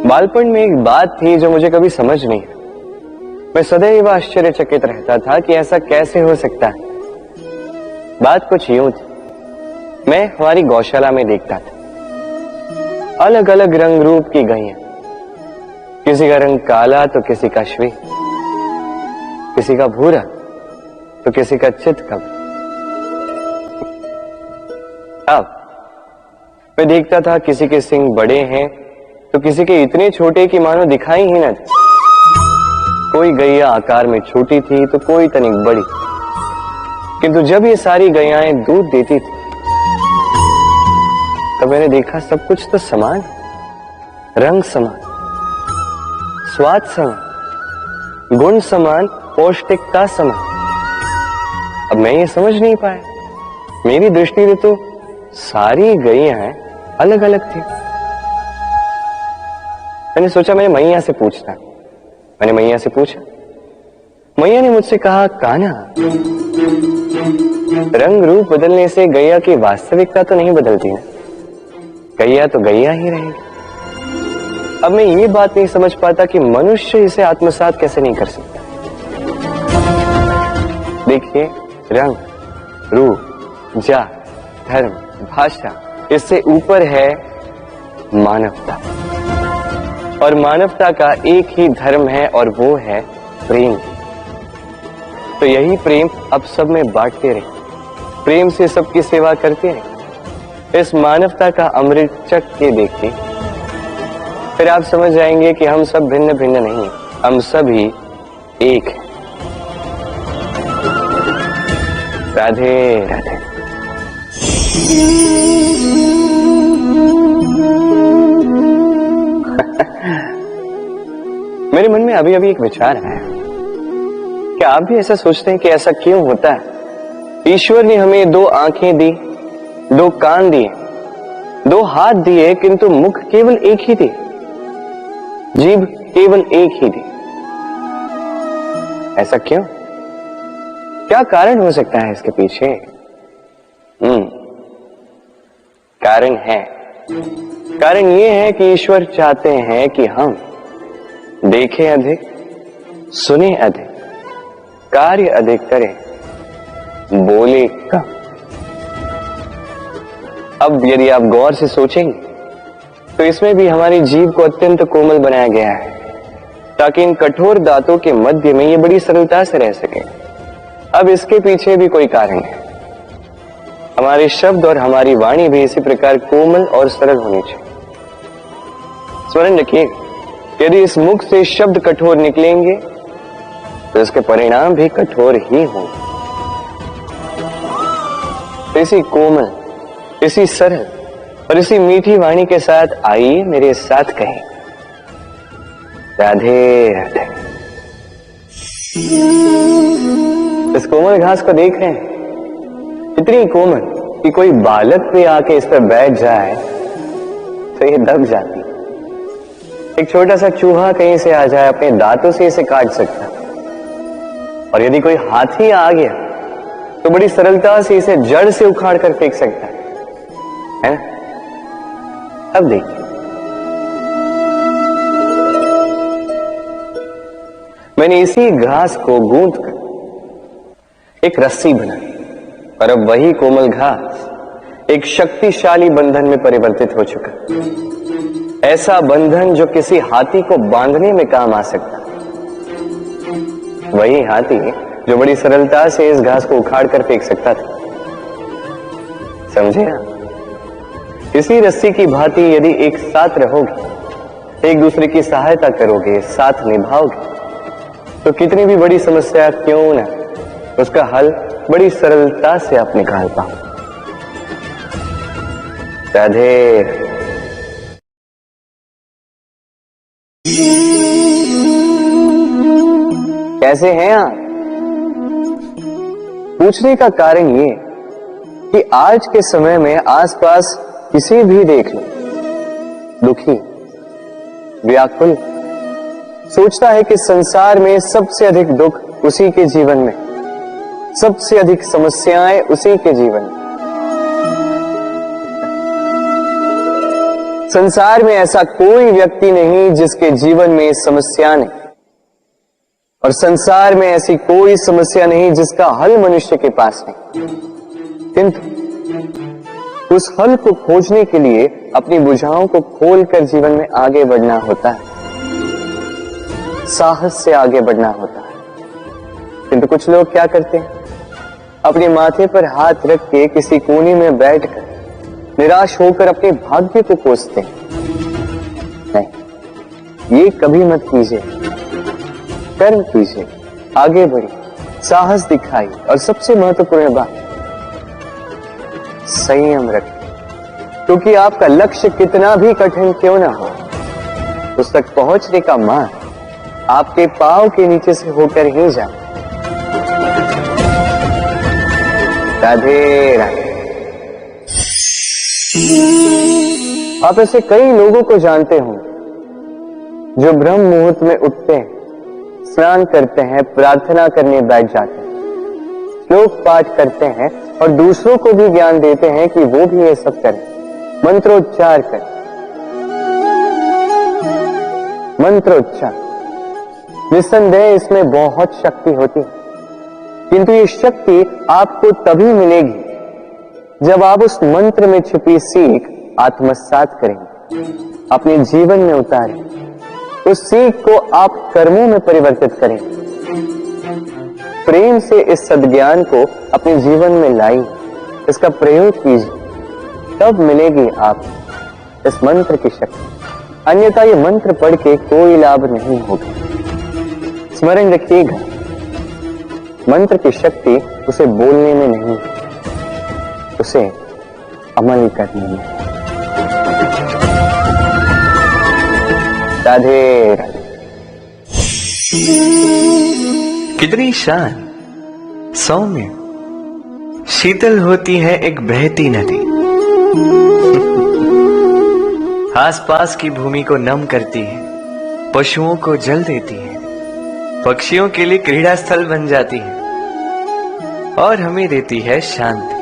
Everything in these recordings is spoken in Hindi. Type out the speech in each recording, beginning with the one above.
बालपन में एक बात थी जो मुझे कभी समझ नहीं। मैं सदैव आश्चर्यचकित रहता था कि ऐसा कैसे हो सकता है। बात कुछ यूं थी, मैं हमारी गौशाला में देखता था अलग अलग रंग रूप की गैया। किसी का रंग काला तो किसी का श्वेत, किसी का भूरा तो किसी का चितकब। अब मैं देखता था किसी के सींग बड़े हैं तो किसी के इतने छोटे कि मानो दिखाई ही न दे। कोई गैया आकार में छोटी थी तो कोई तनिक बड़ी, किंतु जब ये सारी गैयाएं दूध देती थी तो मैंने देखा सब कुछ तो समान, रंग समान, स्वाद समान, गुण समान, पौष्टिकता समान। अब मैं ये समझ नहीं पाया, मेरी दृष्टि में तो सारी गैयाएं अलग अलग थी। मैंने सोचा मैं मैया से पूछता। मैंने मैया से पूछा, मैया ने मुझसे कहा, कान्हा, रंग रूप बदलने से गैया की वास्तविकता तो नहीं बदलती ना, गैया तो गैया ही रहेगी। अब मैं ये बात नहीं समझ पाता कि मनुष्य इसे आत्मसात कैसे नहीं कर सकता। देखिए, रंग, रूप, जात, धर्म, भाषा, इससे ऊपर है मानवता। और मानवता का एक ही धर्म है और वो है प्रेम। तो यही प्रेम अब सब में बांटते रहे, प्रेम से सबकी सेवा करते रहे। इस मानवता का अमृत चख के देखिए, फिर आप समझ जाएंगे कि हम सब भिन्न भिन्न नहीं, हम सभी एक हैं। राधे राधे। मेरे मन में अभी अभी एक विचार आया। क्या आप भी ऐसा सोचते हैं कि ऐसा क्यों होता है? ईश्वर ने हमें दो आंखें दी, दो कान दिए, दो हाथ दिए, किंतु मुख केवल एक ही दिए, जीभ केवल एक ही दी। ऐसा क्यों? क्या कारण हो सकता है इसके पीछे? कारण ये है कि ईश्वर चाहते हैं कि हम देखें अधिक, सुने अधिक, कार्य अधिक करें, बोले कम। अब यदि आप गौर से सोचेंगे तो इसमें भी हमारी जीभ को अत्यंत कोमल बनाया गया है ताकि इन कठोर दांतों के मध्य में ये बड़ी सरलता से रह सके। अब इसके पीछे भी कोई कारण है। हमारे शब्द और हमारी वाणी भी इसी प्रकार कोमल और सरल होनी चाहिए। स्मरण रखिए, यदि इस मुख से शब्द कठोर निकलेंगे तो इसके परिणाम भी कठोर ही होंगे। इसी कोमल, इसी सरल और इसी मीठी वाणी के साथ आइए मेरे साथ कहें, राधे राधे। इस कोमल घास को देख रहे हैं, इतनी कोमल कि कोई बालक भी आके इस पर बैठ जाए तो ये दब जाती। एक छोटा सा चूहा कहीं से आ जाए, अपने दांतों से इसे काट सकता। और यदि कोई हाथी आ गया तो बड़ी सरलता से इसे जड़ से उखाड़ कर फेंक सकता है ना? अब देखिए, मैंने इसी घास को गूंथ कर एक रस्सी बनाई और अब वही कोमल घास एक शक्तिशाली बंधन में परिवर्तित हो चुका। ऐसा बंधन जो किसी हाथी को बांधने में काम आ सकता। वही हाथी जो बड़ी सरलता से इस घास को उखाड़ कर फेंक सकता था। समझे ना? इसी रस्सी की भांति यदि एक साथ रहोगे, एक दूसरे की सहायता करोगे, साथ निभाओगे, तो कितनी भी बड़ी समस्या क्यों ना, उसका हल बड़ी सरलता से आप निकाल पाओ। राधे। कैसे हैं आप? पूछने का कारण ये कि आज के समय में आसपास किसी भी देख लो, दुखी, व्याकुल, सोचता है कि संसार में सबसे अधिक दुख उसी के जीवन में, सबसे अधिक समस्याएं उसी के जीवन में। संसार में ऐसा कोई व्यक्ति नहीं जिसके जीवन में समस्या नहीं, और संसार में ऐसी कोई समस्या नहीं जिसका हल मनुष्य के पास नहीं। किंतु उस हल को खोजने के लिए अपनी बुझाओं को खोलकर जीवन में आगे बढ़ना होता है, साहस से आगे बढ़ना होता है। किंतु कुछ लोग क्या करते हैं, अपने माथे पर हाथ रख के किसी कोने में बैठकर निराश होकर अपने भाग्य को कोसते हैं। नहीं, ये कभी मत कीजिए। कर्म कीजिए, आगे बढ़िए, साहस दिखाइए, और सबसे महत्वपूर्ण बात, संयम रखें। क्योंकgruppi आपका लक्ष्य कितना भी कठिन क्यों ना हो, उस तक पहुंचने का मार्ग आपके पांव के नीचे से होकर ही जाए। राधे राधे। आप ऐसे कई लोगों को जानते हो जो ब्रह्म मुहूर्त में उठते हैं, स्नान करते हैं, प्रार्थना करने बैठ जाते हैं, श्लोक पाठ करते हैं और दूसरों को भी ज्ञान देते हैं कि वो भी ये सब करें, मंत्रोच्चार करें। मंत्रोच्चार, निस्संदेह इसमें बहुत शक्ति होती है, किंतु ये शक्ति आपको तभी मिलेगी जब आप उस मंत्र में छिपी सीख आत्मसात करेंगे, अपने जीवन में उतारें, उस सीख को आप कर्मों में परिवर्तित करें, प्रेम से इस सद्ज्ञान को अपने जीवन में लाइए, इसका प्रयोग कीजिए, तब मिलेगी आप इस मंत्र की शक्ति। अन्यथा ये मंत्र पढ़ के कोई लाभ नहीं होगा। स्मरण रखिएगा, मंत्र की शक्ति उसे बोलने में नहीं, उसे अमल करने में। राधे राधे। कितनी शांत, सौम्य, शीतल होती है एक बहती नदी। आसपास की भूमि को नम करती है, पशुओं को जल देती है, पक्षियों के लिए क्रीड़ा स्थल बन जाती है और हमें देती है शांति।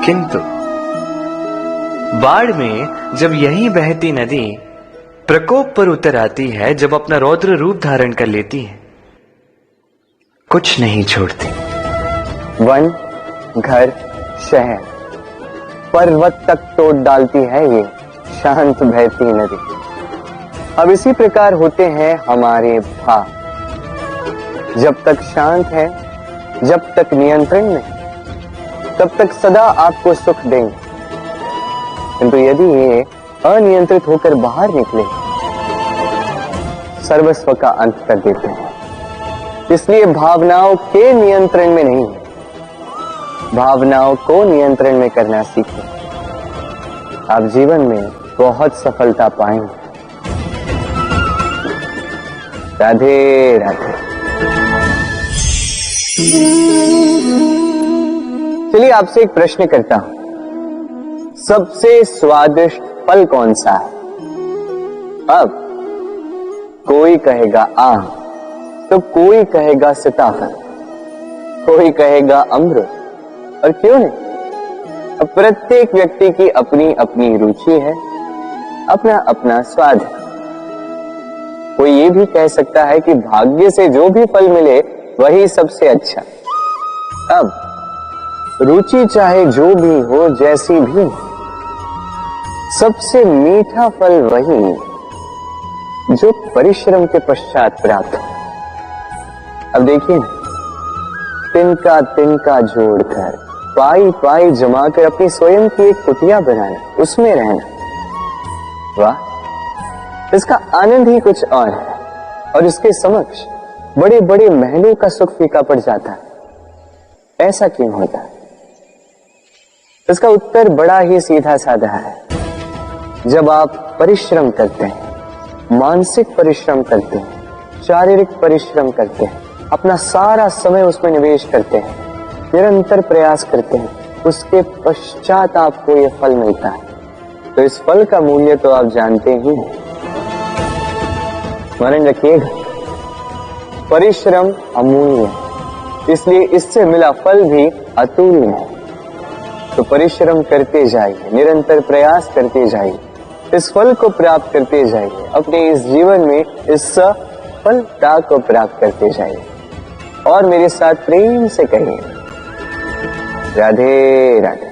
किंतु बाढ़ में जब यही बहती नदी प्रकोप पर उतर आती है, जब अपना रौद्र रूप धारण कर लेती है, कुछ नहीं छोड़ती। वन, घर, शहर, पर्वत तक तोड़ डालती है ये शांत बहती नदी। अब इसी प्रकार होते हैं हमारे भाव। जब तक शांत है, जब तक नियंत्रण में, तब तक सदा आपको सुख देंगे, किंतु यदि ये अनियंत्रित होकर बाहर निकले, सर्वस्व का अंत कर देते हैं। इसलिए भावनाओं के नियंत्रण में नहीं है, भावनाओं को नियंत्रण में करना सीखें। आप जीवन में बहुत सफलता पाएंगे। राधे राधे। चलिए आपसे एक प्रश्न करता हूं, सबसे स्वादिष्ट फल कौन सा है? अब कोई कहेगा आम, तो कोई कहेगा सीताफल, कोई कहेगा अमरूद, और क्यों नहीं? अब प्रत्येक व्यक्ति की अपनी अपनी रुचि है, अपना अपना स्वाद है। कोई ये भी कह सकता है कि भाग्य से जो भी फल मिले वही सबसे अच्छा। अब रुचि चाहे जो भी हो, जैसी भी हो, सबसे मीठा फल वही जो परिश्रम के पश्चात प्राप्त हो। अब देखिए, तिनका तिनका जोड़कर, पाई पाई जमाकर अपनी स्वयं की एक कुटिया बनाना, उसमें रहना, वाह, इसका आनंद ही कुछ और है। और इसके समक्ष बड़े बड़े महलों का सुख फीका पड़ जाता है। ऐसा क्यों होता है? इसका उत्तर बड़ा ही सीधा साधा है। जब आप परिश्रम करते हैं, मानसिक परिश्रम करते हैं, शारीरिक परिश्रम करते हैं, अपना सारा समय उसमें निवेश करते हैं, निरंतर प्रयास करते हैं, उसके पश्चात आपको यह फल मिलता है, तो इस फल का मूल्य तो आप जानते ही हैं। स्मरण रखिएगा, परिश्रम अमूल्य है, इसलिए इससे मिला फल भी अतुल्य है। तो परिश्रम करते जाइए, निरंतर प्रयास करते जाइए, इस फल को प्राप्त करते जाइए, अपने इस जीवन में इस सफलता को प्राप्त करते जाइए। और मेरे साथ प्रेम से कहिए, राधे राधे।